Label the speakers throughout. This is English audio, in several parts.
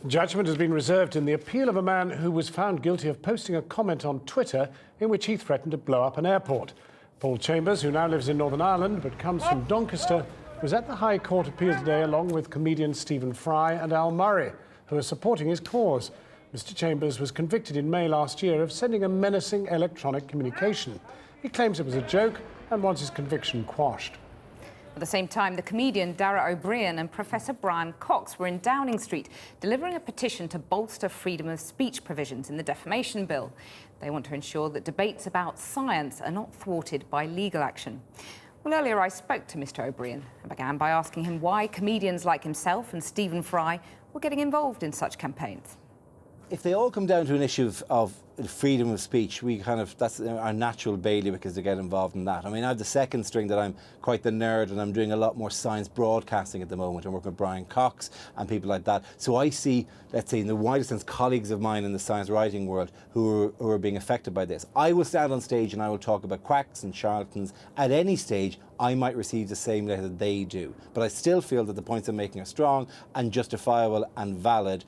Speaker 1: Judgment has been reserved in the appeal of a man who was found guilty of posting a comment on Twitter in which he threatened to blow up an airport. Paul Chambers, who now lives in Northern Ireland but comes from Doncaster, was at the High Court appeal today along with comedians Stephen Fry and Al Murray, who are supporting his cause. Mr. Chambers was convicted in May last year of sending a menacing electronic communication. He claims it was a joke and wants his conviction quashed.
Speaker 2: At the same time, the comedian Dara Ó Briain and Professor Brian Cox were in Downing Street delivering a petition to bolster freedom of speech provisions in the defamation bill. They want to ensure that debates about science are not thwarted by legal action. Well, earlier I spoke to Mr. Ó Briain and began by asking him why comedians like himself and Stephen Fry were getting involved in such campaigns.
Speaker 3: If they all come down to an issue of freedom of speech, that's our natural bailiwick is to get involved in that. I mean, I have the second string that I'm quite the nerd and I'm doing a lot more science broadcasting at the moment. I'm working with Brian Cox and people like that. So I see, let's say, in the widest sense, colleagues of mine in the science writing world who are being affected by this. I will stand on stage and I will talk about quacks and charlatans. At any stage, I might receive the same letter that they do. But I still feel that the points I'm making are strong and justifiable and valid.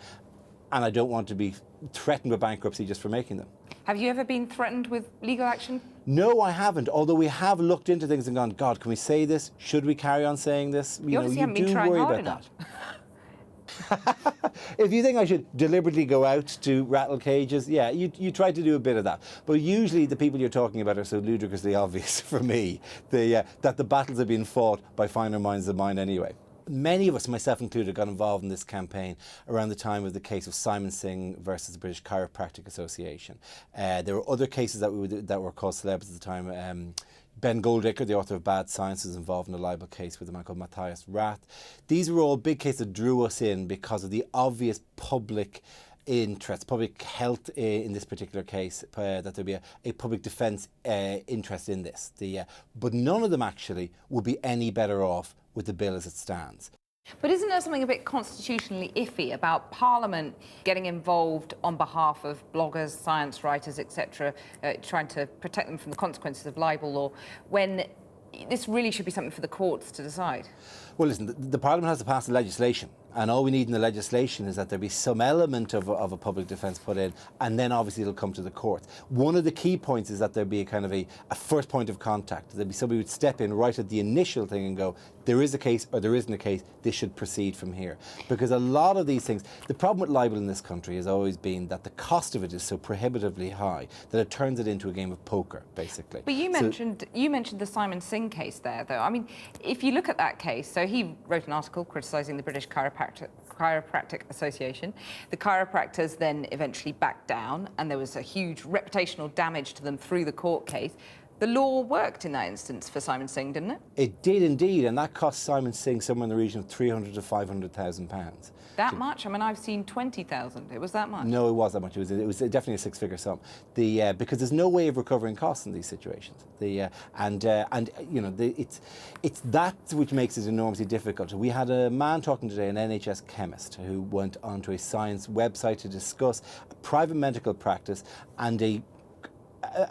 Speaker 3: And I don't want to be threatened with bankruptcy just for making them.
Speaker 2: Have you ever been threatened with legal action?
Speaker 3: No, I haven't, although we have looked into things and gone, God, can we say this? Should we carry on saying this?
Speaker 2: You obviously haven't been trying hard enough.
Speaker 3: If you think I should deliberately go out to rattle cages, yeah, you try to do a bit of that. But usually the people you're talking about are so ludicrously obvious for me that the battles have been fought by finer minds than mine anyway. Many of us, myself included, got involved in this campaign around the time of the case of Simon Singh versus the British Chiropractic Association. There were other cases that were called celebs at the time. Ben Goldacre, the author of Bad Science, was involved in a libel case with a man called Matthias Rath. These were all big cases that drew us in because of the obvious public interest, public health in this particular case, that there'd be a public defence interest in this. But none of them actually would be any better off with the bill as it stands.
Speaker 2: But isn't there something a bit constitutionally iffy about Parliament getting involved on behalf of bloggers, science writers, etc., trying to protect them from the consequences of libel law, when this really should be something for the courts to decide?
Speaker 3: Well, listen, the Parliament has to pass the legislation, and all we need in the legislation is that there be some element of a public defence put in, and then obviously it'll come to the courts. One of the key points is that there be a kind of a first point of contact. There'd be somebody who would step in right at the initial thing and go, there is a case or there isn't a case, this should proceed from here. Because a lot of these things, the problem with libel in this country has always been that the cost of it is so prohibitively high that it turns it into a game of poker, basically.
Speaker 2: But you mentioned the Simon Singh case there, though. I mean, if you look at that case, so he wrote an article criticising the British Chiropractic Association. The chiropractors then eventually backed down, and there was a huge reputational damage to them through the court case. The law worked in that instance for Simon Singh, didn't it? It
Speaker 3: did indeed, and that cost Simon Singh somewhere in the region of £300,000 to £500,000.
Speaker 2: That much? I mean, I've seen 20,000. It was that much?
Speaker 3: No, it was that much. It was definitely a six-figure sum. Because there's no way of recovering costs in these situations. It's that which makes it enormously difficult. We had a man talking today, an NHS chemist, who went onto a science website to discuss a private medical practice and a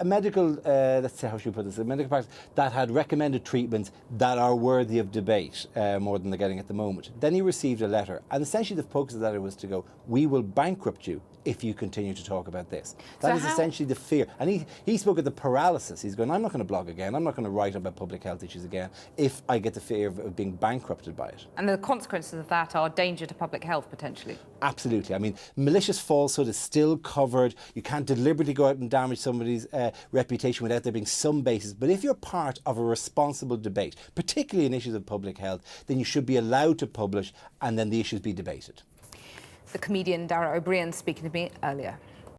Speaker 3: medical, let's say, how should we put this, a medical practice that had recommended treatments that are worthy of debate more than they're getting at the moment. Then he received a letter, and essentially the focus of that was to go, we will bankrupt you if you continue to talk about this. That is essentially the fear. And he spoke of the paralysis. He's going, I'm not going to blog again, I'm not going to write about public health issues again if I get the fear of being bankrupted by it.
Speaker 2: And the consequences of that are danger to public health, potentially?
Speaker 3: Absolutely. I mean, malicious falsehood is still covered. You can't deliberately go out and damage somebody's reputation without there being some basis. But if you're part of a responsible debate, particularly in issues of public health, then you should be allowed to publish and then the issues be debated.
Speaker 2: The comedian Dara Ó Briain speaking to me earlier.